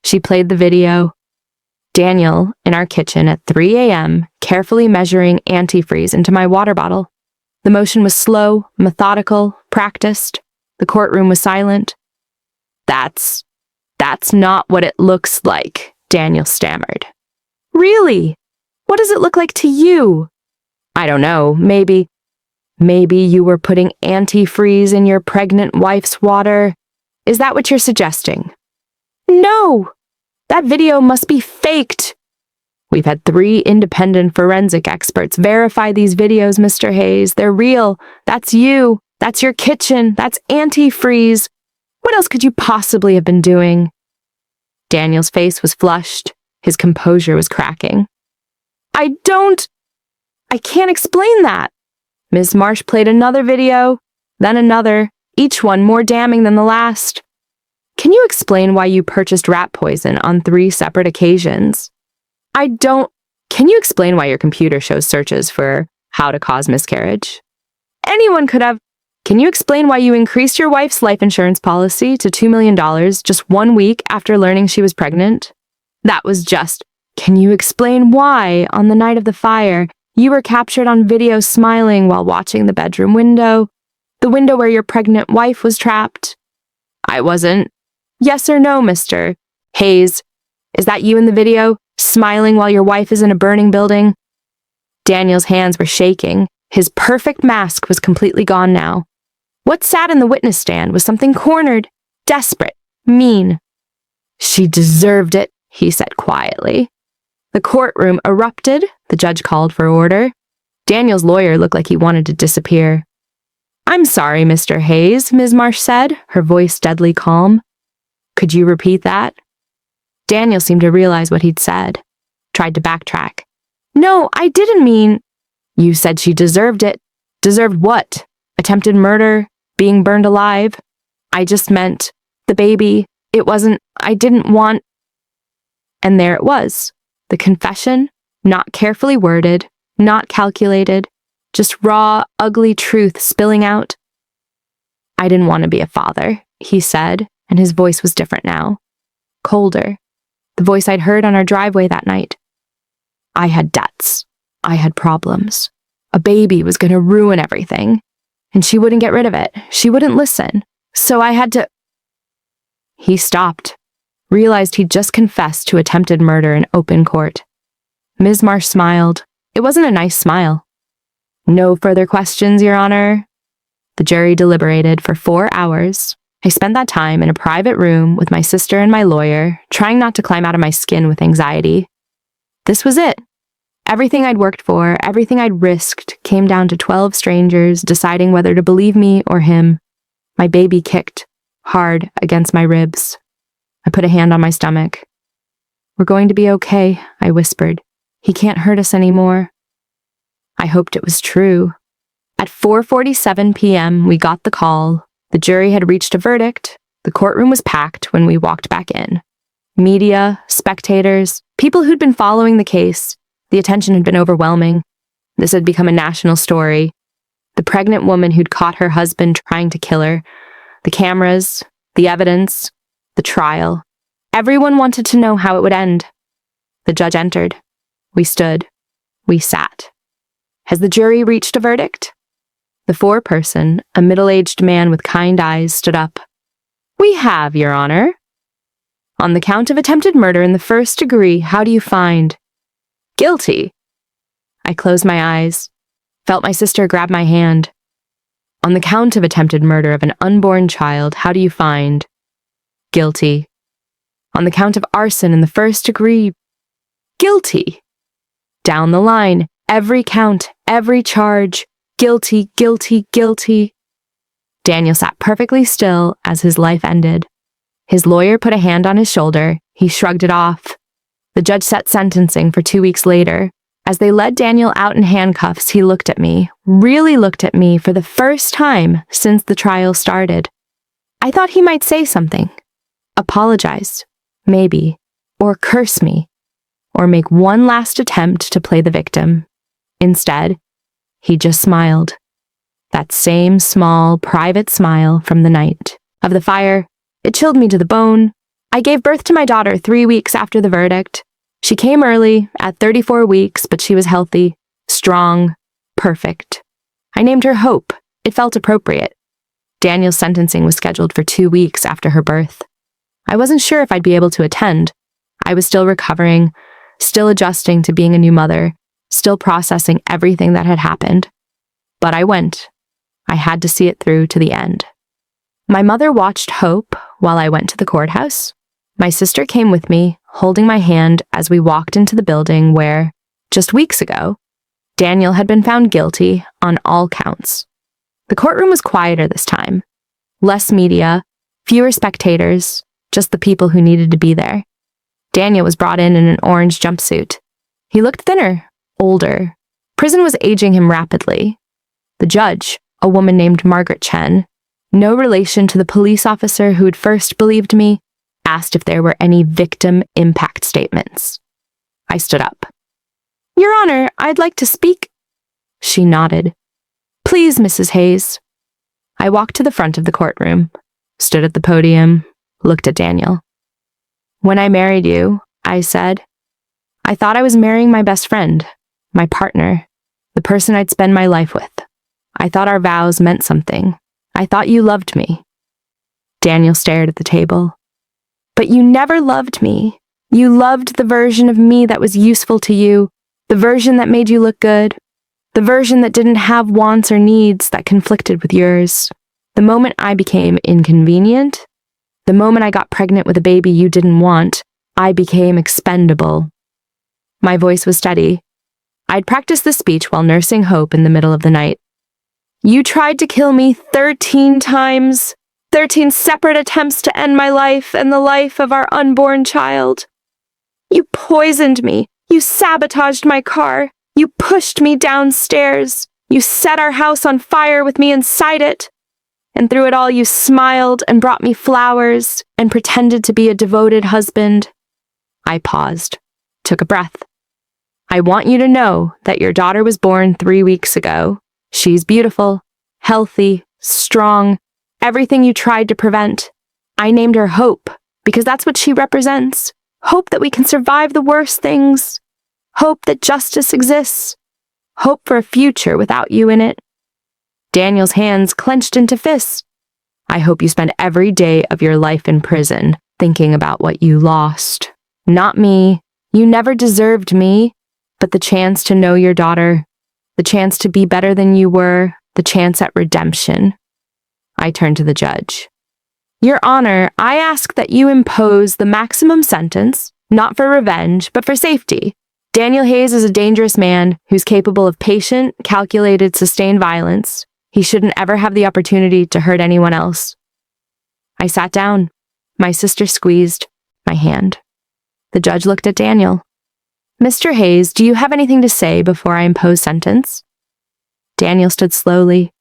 She played the video. Daniel, in our kitchen at 3 a.m., carefully measuring antifreeze into my water bottle. The motion was slow, methodical, practiced. The courtroom was silent. That's not what it looks like," Daniel stammered. "Really? What does it look like to you?" "I don't know, maybe you were putting antifreeze in your pregnant wife's water. Is that what you're suggesting?" "No! That video must be faked." "We've had 3 independent forensic experts verify these videos, Mr. Hayes. They're real. That's you. That's your kitchen. That's antifreeze. What else could you possibly have been doing?" Daniel's face was flushed. His composure was cracking. I can't explain that." Ms. Marsh played another video, then another, each one more damning than the last. "Can you explain why you purchased rat poison on 3 separate occasions?" Can you explain why your computer shows searches for how to cause miscarriage?" "Anyone could have." "Can you explain why you increased your wife's life insurance policy to $2 million just 1 week after learning she was pregnant?" "That was just." "Can you explain why, on the night of the fire, you were captured on video smiling while watching the bedroom window, the window where your pregnant wife was trapped?" "I wasn't." "Yes or no, Mr. Hayes? Is that you in the video, smiling while your wife is in a burning building?" Daniel's hands were shaking. His perfect mask was completely gone now. What sat in the witness stand was something cornered, desperate, mean. "She deserved it," he said quietly. The courtroom erupted. The judge called for order. Daniel's lawyer looked like he wanted to disappear. "I'm sorry, Mr. Hayes," Ms. Marsh said, her voice deadly calm. "Could you repeat that?" Daniel seemed to realize what he'd said. Tried to backtrack. "No, I didn't mean—" "You said she deserved it. Deserved what? Attempted murder? Being burned alive?" "I just meant the baby. I didn't want—" And there it was. The confession, not carefully worded, not calculated, just raw, ugly truth spilling out. "I didn't want to be a father," he said, and his voice was different now. Colder. The voice I'd heard on our driveway that night. "I had debts. I had problems. A baby was going to ruin everything. And she wouldn't get rid of it. She wouldn't listen. So I had to—" He stopped. Realized he'd just confessed to attempted murder in open court. Ms. Marsh smiled. It wasn't a nice smile. "No further questions, Your Honor." The jury deliberated for 4 hours. I spent that time in a private room with my sister and my lawyer, trying not to climb out of my skin with anxiety. This was it. Everything I'd worked for, everything I'd risked, came down to 12 strangers deciding whether to believe me or him. My baby kicked, hard, against my ribs. I put a hand on my stomach. "We're going to be okay," I whispered. "He can't hurt us anymore." I hoped it was true. At 4:47 p.m., we got the call. The jury had reached a verdict. The courtroom was packed when we walked back in. Media, spectators, people who'd been following the case. The attention had been overwhelming. This had become a national story. The pregnant woman who'd caught her husband trying to kill her. The cameras, the evidence, the trial. Everyone wanted to know how it would end. The judge entered. We stood. We sat. Has the jury reached a verdict? The foreperson, a middle-aged man with kind eyes, stood up. "We have, Your Honor." "On the count of attempted murder in the first degree, how do you find?" "Guilty." I closed my eyes, felt my sister grab my hand. "On the count of attempted murder of an unborn child, how do you find?" "Guilty." "On the count of arson in the first degree?" "Guilty." Down the line, every count, every charge, guilty, guilty, guilty. Daniel sat perfectly still as his life ended. His lawyer put a hand on his shoulder. He shrugged it off. The judge set sentencing for 2 weeks later. As they led Daniel out in handcuffs, he looked at me, really looked at me for the first time since the trial started. I thought he might say something. Apologize, maybe, or curse me, or make one last attempt to play the victim. Instead, he just smiled. That same small, private smile from the night of the fire. It chilled me to the bone. I gave birth to my daughter 3 weeks after the verdict. She came early, at 34 weeks, but she was healthy, strong, perfect. I named her Hope. It felt appropriate. Daniel's sentencing was scheduled for 2 weeks after her birth. I wasn't sure if I'd be able to attend. I was still recovering, still adjusting to being a new mother, still processing everything that had happened. But I went. I had to see it through to the end. My mother watched Hope while I went to the courthouse. My sister came with me, holding my hand as we walked into the building where, just weeks ago, Daniel had been found guilty on all counts. The courtroom was quieter this time. Less media, fewer spectators, just the people who needed to be there. Daniel was brought in an orange jumpsuit. He looked thinner, older. Prison was aging him rapidly. The judge, a woman named Margaret Chen, no relation to the police officer who had first believed me, asked if there were any victim impact statements. I stood up. "Your Honor, I'd like to speak." She nodded. "Please, Mrs. Hayes." I walked to the front of the courtroom, stood at the podium, looked at Daniel. "When I married you," I said, "I thought I was marrying my best friend, my partner, the person I'd spend my life with. I thought our vows meant something. I thought you loved me." Daniel stared at the table. "But you never loved me. You loved the version of me that was useful to you, the version that made you look good, the version that didn't have wants or needs that conflicted with yours. The moment I became inconvenient, the moment I got pregnant with a baby you didn't want, I became expendable." My voice was steady. I'd practiced this speech while nursing Hope in the middle of the night. "You tried to kill me 13 times, 13 separate attempts to end my life and the life of our unborn child. You poisoned me. You sabotaged my car. You pushed me downstairs. You set our house on fire with me inside it. And through it all, you smiled and brought me flowers and pretended to be a devoted husband." I paused, took a breath. "I want you to know that your daughter was born 3 weeks ago. She's beautiful, healthy, strong, everything you tried to prevent. I named her Hope because that's what she represents. Hope that we can survive the worst things. Hope that justice exists. Hope for a future without you in it." Daniel's hands clenched into fists. "I hope you spend every day of your life in prison thinking about what you lost. Not me. You never deserved me, but the chance to know your daughter, the chance to be better than you were, the chance at redemption." I turned to the judge. "Your Honor, I ask that you impose the maximum sentence, not for revenge, but for safety. Daniel Hayes is a dangerous man who's capable of patient, calculated, sustained violence. He shouldn't ever have the opportunity to hurt anyone else." I sat down. My sister squeezed my hand. The judge looked at Daniel. "Mr. Hayes, do you have anything to say before I impose sentence?" Daniel stood slowly.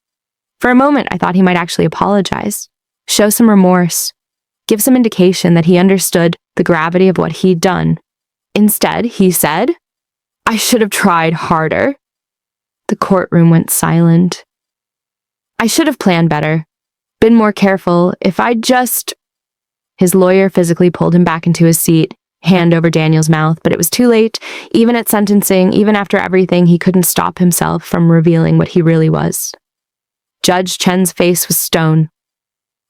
For a moment, I thought he might actually apologize, show some remorse, give some indication that he understood the gravity of what he'd done. Instead, he said, "I should have tried harder." The courtroom went silent. "I should have planned better, been more careful. If I'd just..." His lawyer physically pulled him back into his seat, hand over Daniel's mouth, but it was too late. Even at sentencing, even after everything, he couldn't stop himself from revealing what he really was. Judge Chen's face was stone.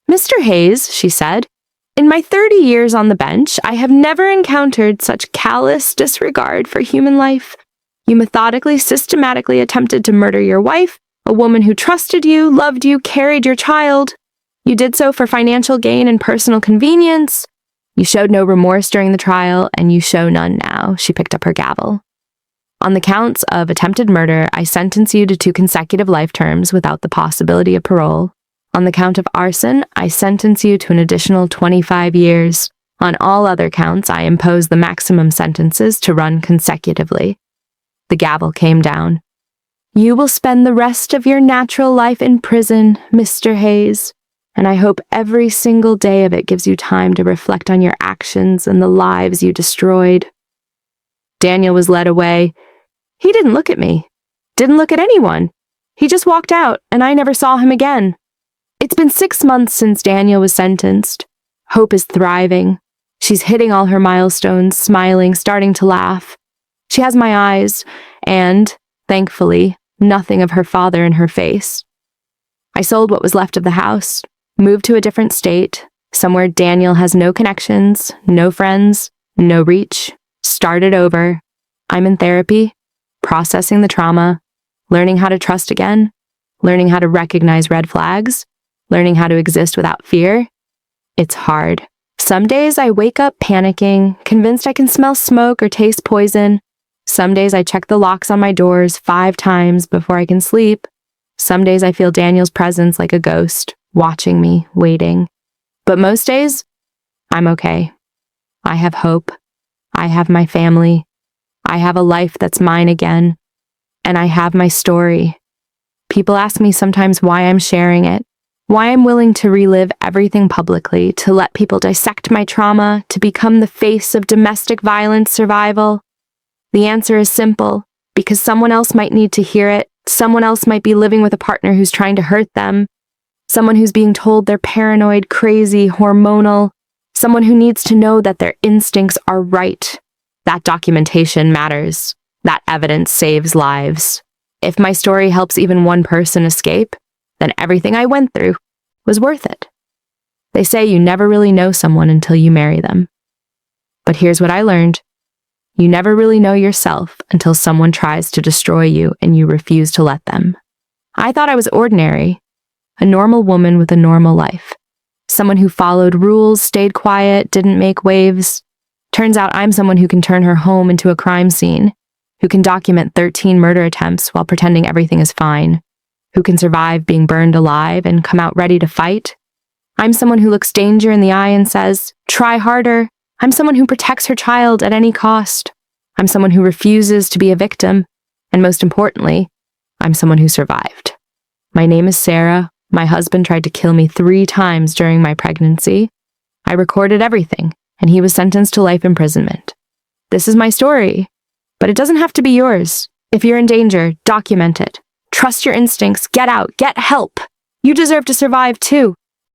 "Mr. Hayes," she said, "in my 30 years on the bench, I have never encountered such callous disregard for human life. You methodically, systematically attempted to murder your wife, a woman who trusted you, loved you, carried your child. You did so for financial gain and personal convenience. You showed no remorse during the trial, and you show none now." She picked up her gavel. "On the counts of attempted murder, I sentence you to 2 consecutive life terms without the possibility of parole. On the count of arson, I sentence you to an additional 25 years. On all other counts, I impose the maximum sentences to run consecutively." The gavel came down. "You will spend the rest of your natural life in prison, Mr. Hayes, and I hope every single day of it gives you time to reflect on your actions and the lives you destroyed." Daniel was led away. He didn't look at me, didn't look at anyone. He just walked out, and I never saw him again. It's been 6 months since Daniel was sentenced. Hope is thriving. She's hitting all her milestones, smiling, starting to laugh. She has my eyes, and, thankfully, nothing of her father in her face. I sold what was left of the house, moved to a different state, somewhere Daniel has no connections, no friends, no reach, started over. I'm in therapy, processing the trauma, learning how to trust again, learning how to recognize red flags, learning how to exist without fear. It's hard. Some days I wake up panicking, convinced I can smell smoke or taste poison. Some days I check the locks on my doors 5 times before I can sleep. Some days I feel Daniel's presence like a ghost, watching me, waiting. But most days, I'm okay. I have hope. I have my family. I have a life that's mine again. And I have my story. People ask me sometimes why I'm sharing it, why I'm willing to relive everything publicly, to let people dissect my trauma, to become the face of domestic violence survival. The answer is simple, because someone else might need to hear it. Someone else might be living with a partner who's trying to hurt them. Someone who's being told they're paranoid, crazy, hormonal. Someone who needs to know that their instincts are right. That documentation matters. That evidence saves lives. If my story helps even one person escape, then everything I went through was worth it. They say you never really know someone until you marry them. But here's what I learned. You never really know yourself until someone tries to destroy you and you refuse to let them. I thought I was ordinary, a normal woman with a normal life. Someone who followed rules, stayed quiet, didn't make waves. Turns out I'm someone who can turn her home into a crime scene, who can document 13 murder attempts while pretending everything is fine, who can survive being burned alive and come out ready to fight. I'm someone who looks danger in the eye and says, "Try harder." I'm someone who protects her child at any cost. I'm someone who refuses to be a victim. And most importantly, I'm someone who survived. My name is Sarah. My husband tried to kill me 3 times during my pregnancy. I recorded everything, and he was sentenced to life imprisonment. This is my story, but it doesn't have to be yours. If you're in danger, document it. Trust your instincts. Get out. Get help. You deserve to survive too.